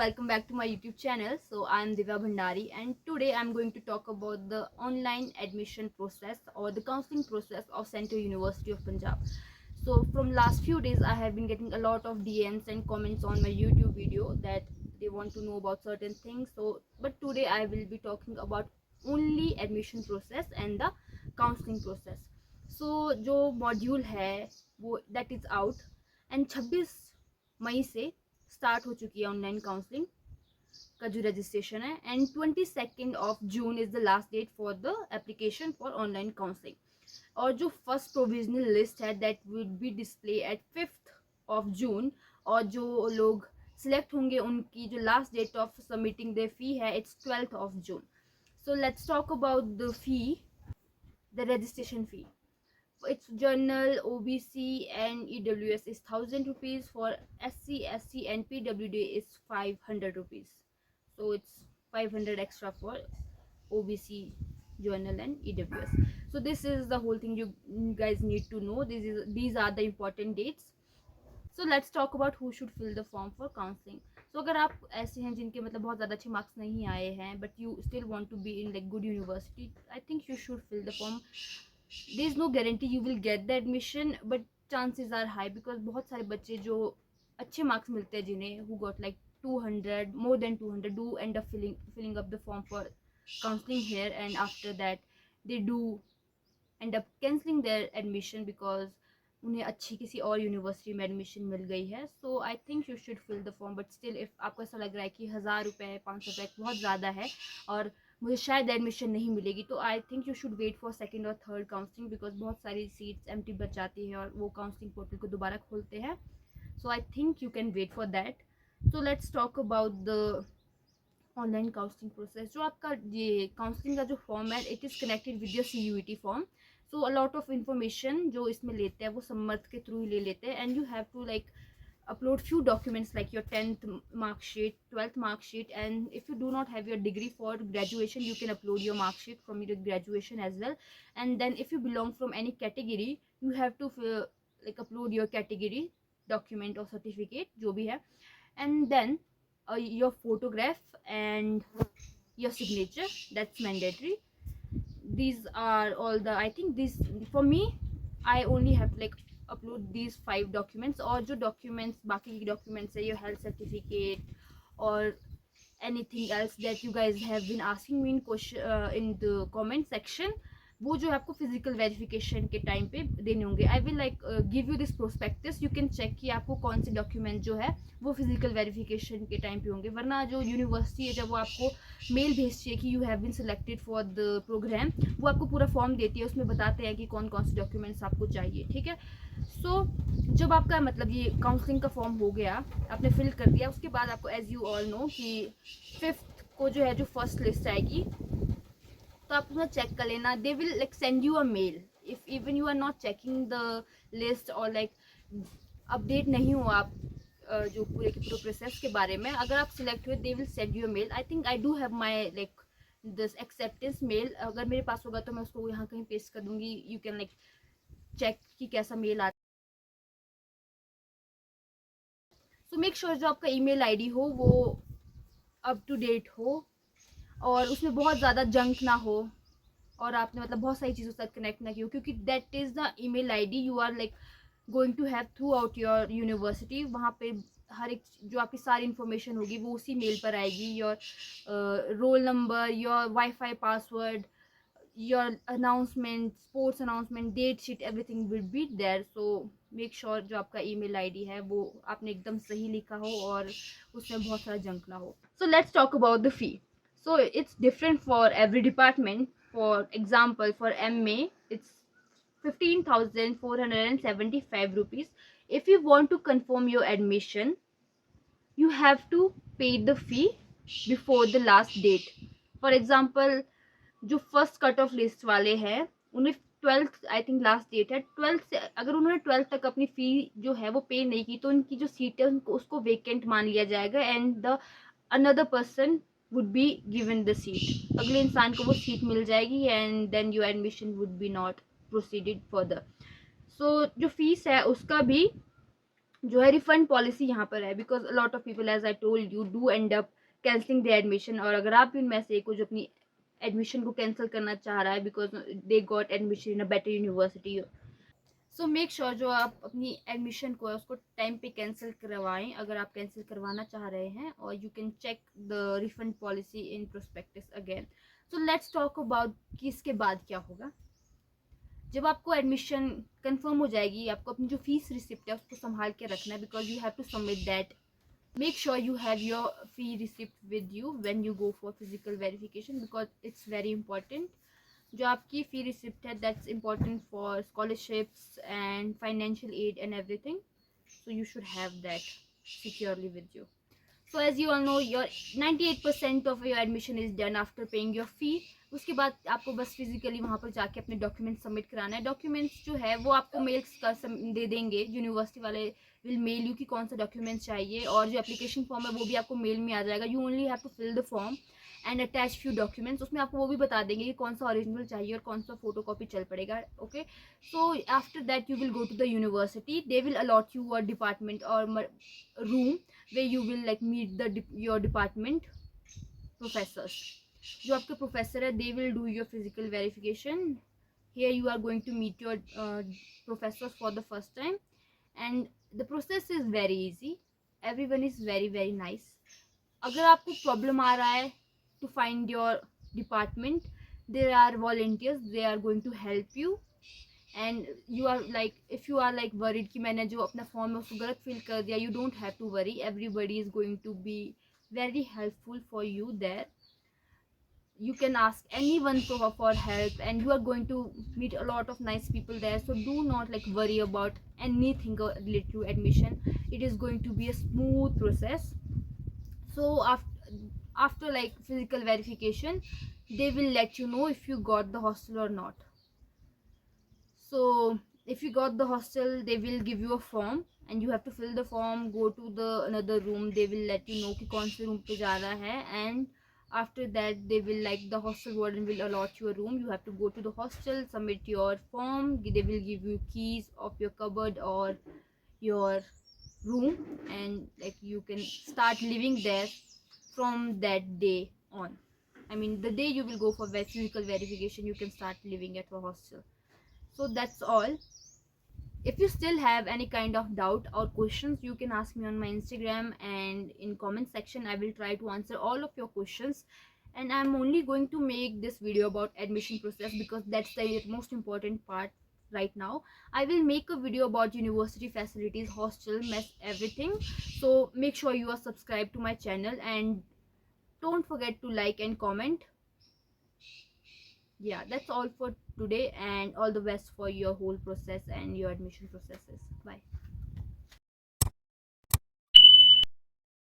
welcome back to my YouTube channel. So I'm Divya Bhandari and today I'm going to talk about the online admission process or the counseling process of Central University of Punjab. So from last few days I have been getting a lot of DMs and comments on my YouTube video that they want to know about certain things. But today I will be talking about only admission process and the counseling process. So जो module है वो that is out and 26 मई से start हो चुकी है online counselling का जो registration है and 22 is the last date for the application for online counselling और जो फर्स्ट प्रोविजनल लिस्ट है that will be display at 5 June और जो लोग सिलेक्ट होंगे उनकी जो last date of submitting the fee है it's 12 June. So let's talk about the fee, the registration fee. Its general, OBC and EWS is 1000 rupees. For SC, SC and PWD is 500 rupees. So it's 500 extra for OBC, journal and EWS. So this is the whole thing you guys need to know. These are the important dates. So let's talk about who should fill the form for counseling. So अगर आप ऐसे हैं जिनके मतलब बहुत ज़्यादा अच्छे marks नहीं आए हैं but you still want to be in like good university, I think you should fill the form. There is no guarantee you will get the admission but chances are high because बहुत सारे बच्चे जो अच्छे marks मिलते हैं जिन्हें who got like 200 more than 200 do end up filling up the form for counseling here and after that they do end up cancelling their admission because उन्हें अच्छी किसी और यूनिवर्सिटी में एडमिशन मिल गई है. So I think you should fill the form but still if आपको ऐसा लग रहा है कि 1000 रुपये 500 रुपये बहुत ज़्यादा है और मुझे शायद एडमिशन नहीं मिलेगी तो I think you should wait for second और थर्ड काउंसलिंग बिकॉज बहुत सारी सीट्स एम्प्टी बच जाती हैं और वो काउंसलिंग पोर्टल को दोबारा खोलते हैं. So I think you can wait for that. So let's talk about the online counselling process. जो आपका ये काउंसलिंग का जो फॉर्म है it is connected with your CUET form. So a lot of information जो इसमें लेते हैं वो समर्थ के थ्रू ही ले लेते हैं and you have to like upload few documents like your 10th mark sheet, 12th mark sheet, and if you do not have your degree for graduation you can upload your mark sheet from your graduation as well. And then if you belong from any category you have to like upload your category document or certificate जो भी है and then your photograph and your signature, that's mandatory. These are all the, I think this for me I only have to like upload these 5 documents और जो documents बाकी की documents है your health certificate or anything else that you guys have been asking me in the comment section वो जो आपको physical verification के time पे देने होंगे. I will like give you this prospectus, you can check कि आपको कौन से डॉक्यूमेंट जो है वो फिजिकल वेरिफिकेशन के टाइम पे होंगे. वरना जो यूनिवर्सिटी है जब वो आपको मेल भेजती है कि you have been selected for the programme वो आपको पूरा फॉर्म देती है, उसमें बताते हैं कि कौन कौन से डॉक्यूमेंट्स आपको चाहिए. ठीक है. सो जब आपका मतलब ये काउंसलिंग का फॉर्म हो गया आपने फिल कर दिया उसके बाद आपको एज यू ऑल नो कि 5th को जो है जो फर्स्ट लिस्ट आएगी तो आप उसमें चेक कर लेना. They will like send you a mail if even you are not checking the list और लाइक अपडेट नहीं हो आप जो पूरे प्रोसेस के बारे में. अगर आप सिलेक्ट हुए they will send you a mail. I think I do have my like this acceptance mail. अगर मेरे पास होगा तो मैं उसको यहाँ कहीं पेस्ट कर दूंगी. यू कैन लाइक चेक कि कैसा मेल आता है. सो मेक श्योर जो आपका ईमेल आईडी हो वो अप टू डेट हो और उसमें बहुत ज़्यादा जंक ना हो और आपने मतलब बहुत सारी चीज़ों के साथ कनेक्ट ना की हो क्योंकि that is the email ID you are like going to have throughout your university. वहाँ पे हर एक जो आपकी सारी इन्फॉर्मेशन होगी वो उसी मेल पर आएगी. Your roll number, your wifi password, your announcement, sports announcement, date sheet, everything will be there. So make sure जो आपका ईमेल आईडी है वो आपने एकदम सही लिखा हो और उसमें बहुत सारा जंक ना हो. सो let's talk about the fee. So it's different for every department. For example, for MA it's 15,475 rupees. If you want to confirm your admission you have to pay the fee before the last date. For example, जो first cut off list वाले हैं उन्हें 12th I think last date है. 12th से अगर उन्होंने 12th तक अपनी फ़ी जो है वो पे नहीं की तो उनकी जो सीट है उनको उसको वेकेंट मान लिया जाएगा and the another person would be given the seat. अगले इंसान को वो सीट मिल जाएगी and then your admission would be not proceeded further. So जो फीस है उसका भी जो है रिफंड पॉलिसी यहाँ पर है, because lot of people as I told you do end up cancelling the admission. और अगर आप उनमें से को जो अपनी एडमिशन को कैंसिल करना चाह रहा है because they got admission in a better university, so make sure जो आप अपनी एडमिशन को है उसको टाइम पे कैंसिल करवाएं अगर आप कैंसिल करवाना चाह रहे हैं, और you can check the refund policy in prospectus again. So let's talk about कि इसके बाद क्या होगा। जब आपको एडमिशन कंफर्म हो जाएगी, आपको अपनी जो फीस रिसिप्ट है उसको संभाल के रखना है, because you have to submit that. Make sure you have your fee receipt with you when you go for physical verification because it's very important. जो आपकी fee receipt है that's important for scholarships and financial aid and everything, so you should have that securely with you. So as you all know, your 98% of your admission is done after paying your fee. उसके बाद आपको बस physically वहाँ पर जाके अपने document submit कराना है। डॉक्यूमेंट्स जो है वो आपको मेल कर दे देंगे, यूनिवर्सिटी वाले विल मेल यू कि कौन सा डॉक्यूमेंट चाहिए, और जो एप्लीकेशन फॉर्म है वो भी आपको मेल में आ जाएगा। You only have to fill the form and attach few documents. उसमें आपको वो भी बता देंगे कि कौन सा ओरिजिनल चाहिए और कौन सा फोटो कॉपी चल पड़ेगा। Okay, so after that you will go to the university, they will allot you a department और room where you will like meet the your department professors. जो आपके प्रोफेसर है they will do your physical verification. Here you are going to meet your professors for the first time, and the process is very easy. Everyone is very very nice. अगर आपको problem आ रहा है to find your department, there are volunteers, they are going to help you. And you are like if you are like worried कि मैंने जो अपना form है उसको गलत फिल कर दिया, you don't have to worry, everybody is going to be very helpful for you there. You can ask anyone for help, and you are going to meet a lot of nice people there, so do not like worry about anything related to admission. It is going to be a smooth process. So after like physical verification, they will let you know if you got the hostel or not. So if you got the hostel, they will give you a form and you have to fill the form, go to the another room, they will let you know कि कौन से room पे जाना है, and after that they will like the hostel warden will allot you a room. You have to go to the hostel, submit your form, they will give you keys of your cupboard or your room, and like you can start living there from that day on. I mean the day you will go for physical verification, you can start living at a hostel. So that's all. If you still have any kind of doubt or questions, you can ask me on my Instagram and in comment section. I will try to answer all of your questions, and I'm only going to make this video about admission process because that's the most important part right now. I will make a video about university facilities, hostel, mess, everything. So make sure you are subscribed to my channel and don't forget to like and comment. Yeah, that's all for today, and all the best for your whole process and your admission processes. Bye.